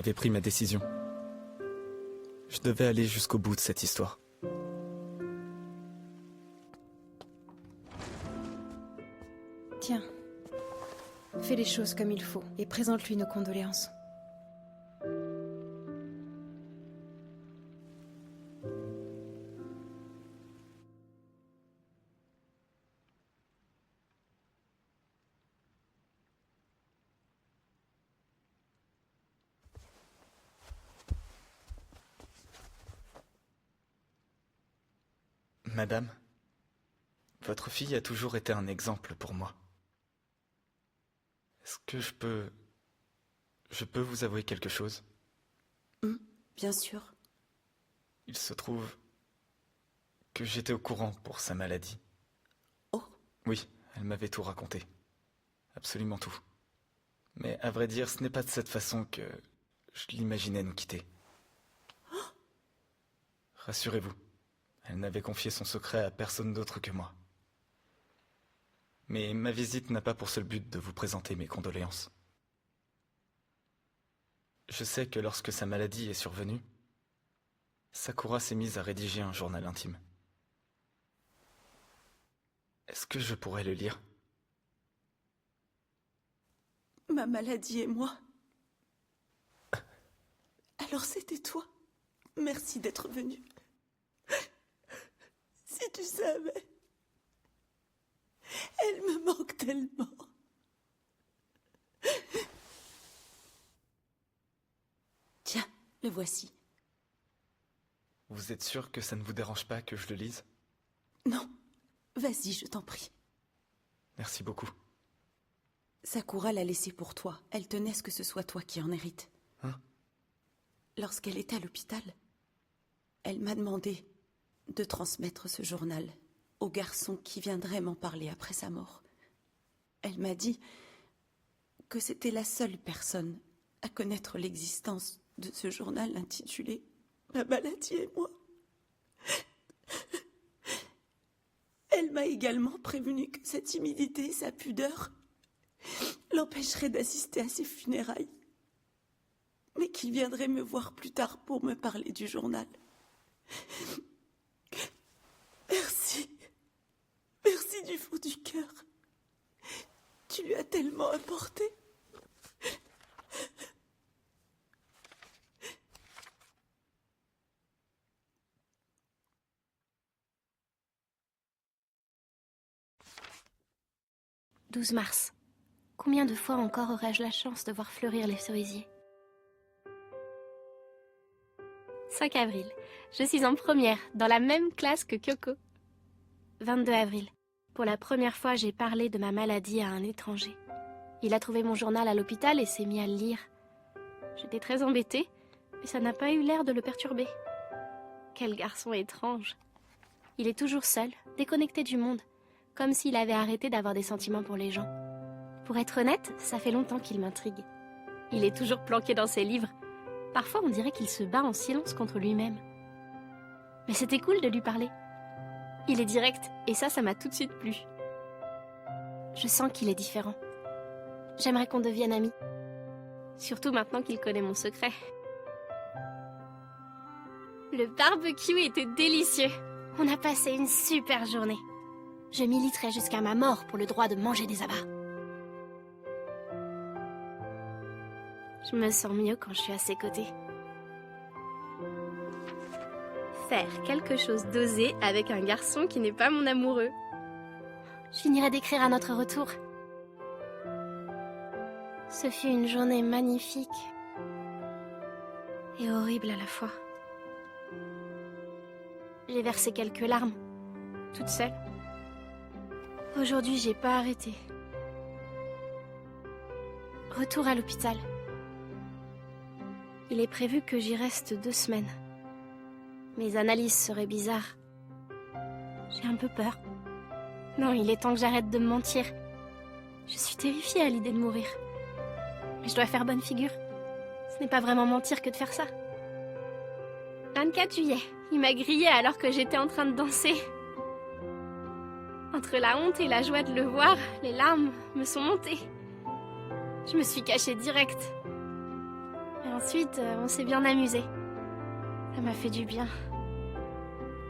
J'avais pris ma décision. Je devais aller jusqu'au bout de cette histoire. Tiens, fais les choses comme il faut et présente-lui nos condoléances. Madame, votre fille a toujours été un exemple pour moi. Est-ce que je peux vous avouer quelque chose? Bien sûr. Il se trouve que j'étais au courant pour sa maladie. Oh. Oui, elle m'avait tout raconté. Absolument tout. Mais à vrai dire, ce n'est pas de cette façon que je l'imaginais nous quitter. Rassurez-vous, elle n'avait confié son secret à personne d'autre que moi. Mais ma visite n'a pas pour seul but de vous présenter mes condoléances. Je sais que lorsque sa maladie est survenue, Sakura s'est mise à rédiger un journal intime. Est-ce que je pourrais le lire? Ma maladie et moi. Alors c'était toi. Merci d'être venu. Si tu savais. Elle me manque tellement. Tiens, le voici. Vous êtes sûr que ça ne vous dérange pas que je le lise? Non, vas-y, je t'en prie. Merci beaucoup. Sakura l'a laissé pour toi. Elle tenait à ce que ce soit toi qui en hérite. Hein? Lorsqu'elle était à l'hôpital, elle m'a demandé de transmettre ce journal au garçon qui viendrait m'en parler après sa mort. Elle m'a dit que c'était la seule personne à connaître l'existence de ce journal intitulé « Ma maladie et moi ». Elle m'a également prévenu que sa timidité et sa pudeur l'empêcheraient d'assister à ses funérailles, mais qu'il viendrait me voir plus tard pour me parler du journal. Merci. Merci du fond du cœur. Tu lui as tellement apporté. « 12 mars. Combien de fois encore aurais-je la chance de voir fleurir les cerisiers ? 5 avril. Je suis en première, dans la même classe que Kyoko. 22 avril. Pour la première fois, j'ai parlé de ma maladie à un étranger. Il a trouvé mon journal à l'hôpital et s'est mis à le lire. J'étais très embêtée, mais ça n'a pas eu l'air de le perturber. Quel garçon étrange. Il est toujours seul, déconnecté du monde, comme s'il avait arrêté d'avoir des sentiments pour les gens. Pour être honnête, ça fait longtemps qu'il m'intrigue. Il est toujours planqué dans ses livres. Parfois, on dirait qu'il se bat en silence contre lui-même. Mais c'était cool de lui parler. Il est direct, et ça m'a tout de suite plu. Je sens qu'il est différent. J'aimerais qu'on devienne amis. Surtout maintenant qu'il connaît mon secret. Le barbecue était délicieux. On a passé une super journée. Je militerai jusqu'à ma mort pour le droit de manger des abats. Je me sens mieux quand je suis à ses côtés. Faire quelque chose d'osé avec un garçon qui n'est pas mon amoureux. Je finirai d'écrire à notre retour. Ce fut une journée magnifique et horrible à la fois. J'ai versé quelques larmes, toute seule. Aujourd'hui, j'ai pas arrêté. Retour à l'hôpital. Il est prévu que j'y reste 2 semaines. Mes analyses seraient bizarres. J'ai un peu peur. Non, il est temps que j'arrête de me mentir. Je suis terrifiée à l'idée de mourir. Mais je dois faire bonne figure. Ce n'est pas vraiment mentir que de faire ça. 24 juillet, il m'a grillée alors que j'étais en train de danser. Entre la honte et la joie de le voir, les larmes me sont montées. Je me suis cachée direct. Et ensuite, on s'est bien amusé. Ça m'a fait du bien.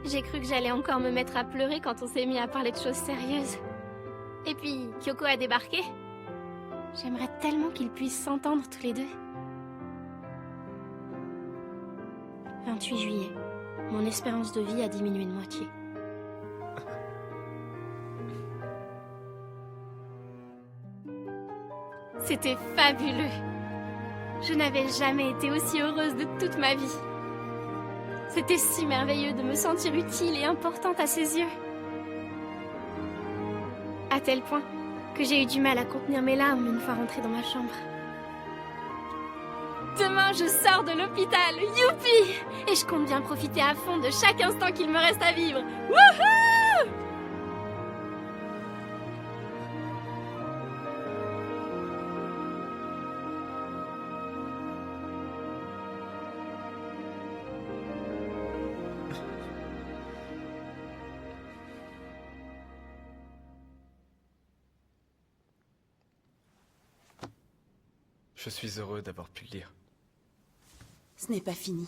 J'ai cru que j'allais encore me mettre à pleurer quand on s'est mis à parler de choses sérieuses. Et puis, Kyoko a débarqué. J'aimerais tellement qu'ils puissent s'entendre tous les deux. 28 juillet. Mon espérance de vie a diminué de moitié. C'était fabuleux. Je n'avais jamais été aussi heureuse de toute ma vie. C'était si merveilleux de me sentir utile et importante à ses yeux. À tel point que j'ai eu du mal à contenir mes larmes une fois rentrée dans ma chambre. Demain, je sors de l'hôpital, youpi! Et je compte bien profiter à fond de chaque instant qu'il me reste à vivre. Wouhou! Je suis heureux d'avoir pu le lire. Ce n'est pas fini.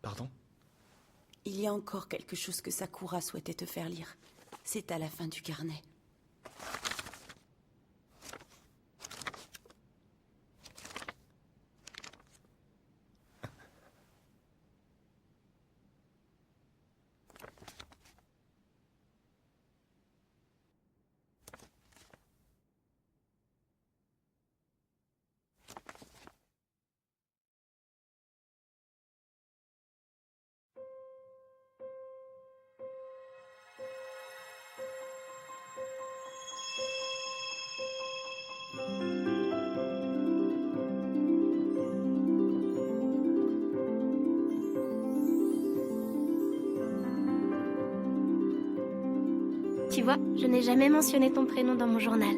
Pardon? Il y a encore quelque chose que Sakura souhaitait te faire lire. C'est à la fin du carnet. Tu vois, je n'ai jamais mentionné ton prénom dans mon journal,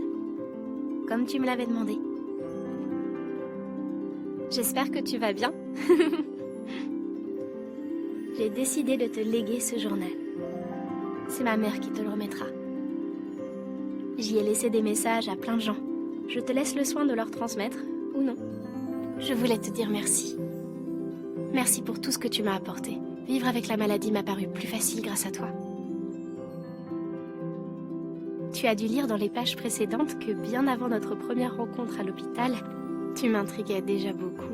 comme tu me l'avais demandé. J'espère que tu vas bien. J'ai décidé de te léguer ce journal. C'est ma mère qui te le remettra. J'y ai laissé des messages à plein de gens. Je te laisse le soin de leur transmettre, ou non. Je voulais te dire merci. Merci pour tout ce que tu m'as apporté. Vivre avec la maladie m'a paru plus facile grâce à toi. Tu as dû lire dans les pages précédentes que bien avant notre première rencontre à l'hôpital, tu m'intriguais déjà beaucoup.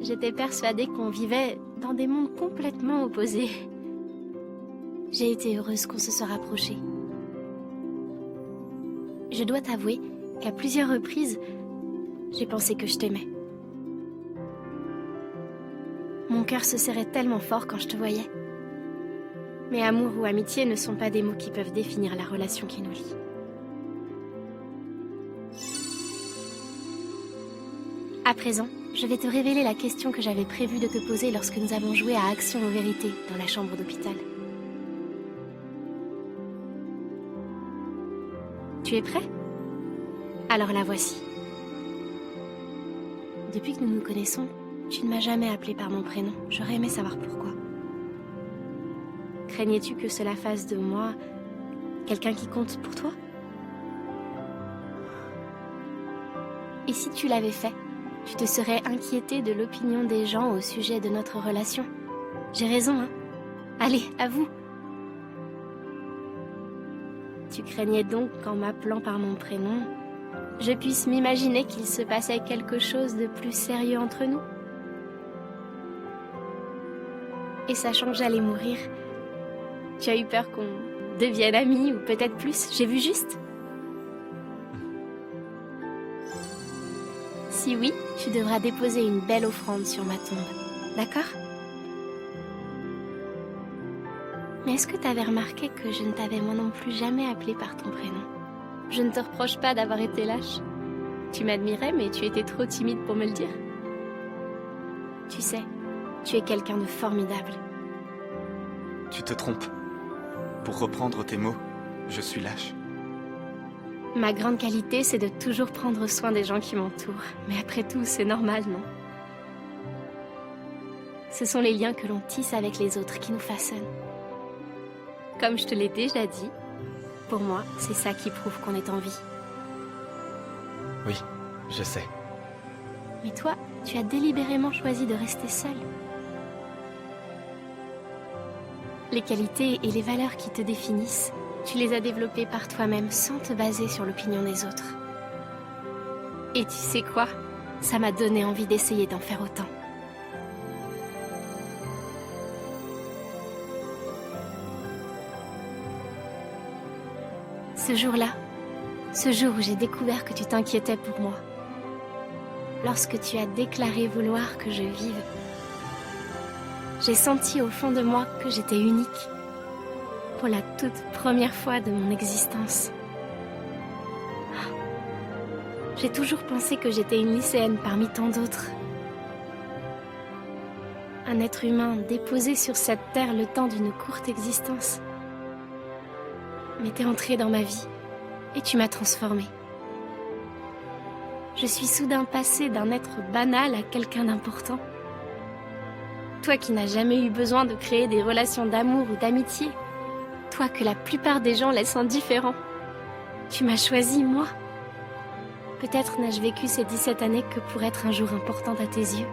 J'étais persuadée qu'on vivait dans des mondes complètement opposés. J'ai été heureuse qu'on se soit rapprochés. Je dois t'avouer qu'à plusieurs reprises, j'ai pensé que je t'aimais. Mon cœur se serrait tellement fort quand je te voyais. Mais amour ou amitié ne sont pas des mots qui peuvent définir la relation qui nous lie. À présent, je vais te révéler la question que j'avais prévu de te poser lorsque nous avons joué à Action ou Vérité dans la chambre d'hôpital. Tu es prêt? Alors la voici. Depuis que nous nous connaissons, tu ne m'as jamais appelé par mon prénom. J'aurais aimé savoir pourquoi. Craignais-tu que cela fasse de moi quelqu'un qui compte pour toi? Et si tu l'avais fait, tu te serais inquiété de l'opinion des gens au sujet de notre relation. J'ai raison, hein? Allez, avoue. Tu craignais donc qu'en m'appelant par mon prénom, je puisse m'imaginer qu'il se passait quelque chose de plus sérieux entre nous. Et sachant que j'allais mourir, tu as eu peur qu'on devienne amis ou peut-être plus, j'ai vu juste? Si oui, tu devras déposer une belle offrande sur ma tombe, d'accord? Mais est-ce que tu avais remarqué que je ne t'avais moi non plus jamais appelé par ton prénom? Je ne te reproche pas d'avoir été lâche. Tu m'admirais, mais tu étais trop timide pour me le dire. Tu sais, tu es quelqu'un de formidable. Tu te trompes. Pour reprendre tes mots, je suis lâche. Ma grande qualité, c'est de toujours prendre soin des gens qui m'entourent. Mais après tout, c'est normal, non? Ce sont les liens que l'on tisse avec les autres qui nous façonnent. Comme je te l'ai déjà dit, pour moi, c'est ça qui prouve qu'on est en vie. Oui, je sais. Mais toi, tu as délibérément choisi de rester seule. Les qualités et les valeurs qui te définissent, tu les as développées par toi-même sans te baser sur l'opinion des autres. Et tu sais quoi? Ça m'a donné envie d'essayer d'en faire autant. Ce jour-là, ce jour où j'ai découvert que tu t'inquiétais pour moi, lorsque tu as déclaré vouloir que je vive, j'ai senti au fond de moi que j'étais unique, pour la toute première fois de mon existence. J'ai toujours pensé que j'étais une lycéenne parmi tant d'autres. Un être humain déposé sur cette terre le temps d'une courte existence. Mais t'es entrée dans ma vie et tu m'as transformée. Je suis soudain passée d'un être banal à quelqu'un d'important. Toi qui n'as jamais eu besoin de créer des relations d'amour ou d'amitié. Toi que la plupart des gens laissent indifférent. Tu m'as choisi, moi. Peut-être n'ai-je vécu ces 17 années que pour être un jour importante à tes yeux.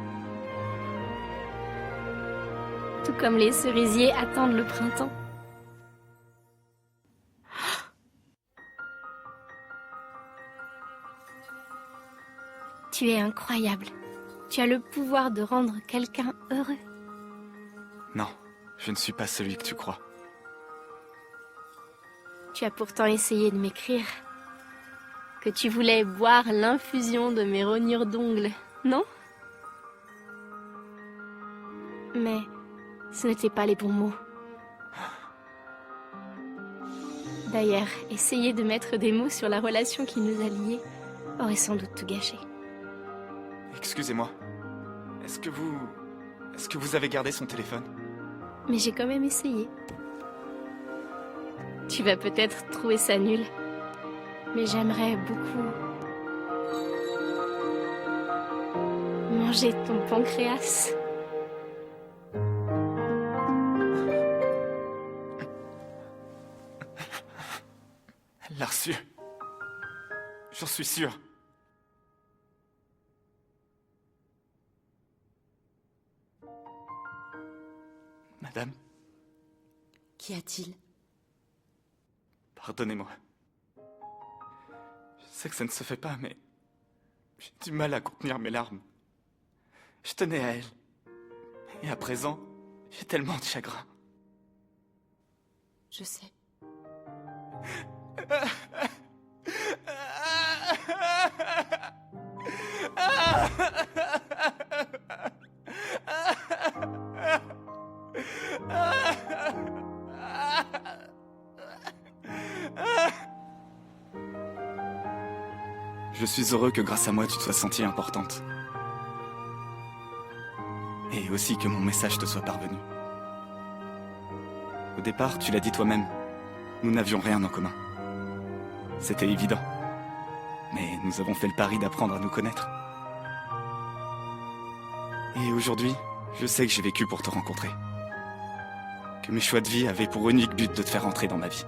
Tout comme les cerisiers attendent le printemps. Tu es incroyable. Tu as le pouvoir de rendre quelqu'un heureux. Non, je ne suis pas celui que tu crois. Tu as pourtant essayé de m'écrire que tu voulais boire l'infusion de mes rognures d'ongles, non? Mais ce n'étaient pas les bons mots. D'ailleurs, essayer de mettre des mots sur la relation qui nous a liés aurait sans doute tout gâché. Excusez-moi. Est-ce que vous avez gardé son téléphone? Mais j'ai quand même essayé. Tu vas peut-être trouver ça nul, mais j'aimerais beaucoup manger ton pancréas. Elle l'a reçu. J'en suis sûr. Madame, Qu'y a-t-il? pardonnez-moi. Je sais que ça ne se fait pas, mais j'ai du mal à contenir mes larmes. Je tenais à elle. Et à présent, j'ai tellement de chagrin. Je sais. Je suis heureux que grâce à moi tu te sois sentie importante. Et aussi que mon message te soit parvenu. Au départ, tu l'as dit toi-même, nous n'avions rien en commun. C'était évident. Mais nous avons fait le pari d'apprendre à nous connaître. Et aujourd'hui, je sais que j'ai vécu pour te rencontrer. Que mes choix de vie avaient pour unique but de te faire entrer dans ma vie.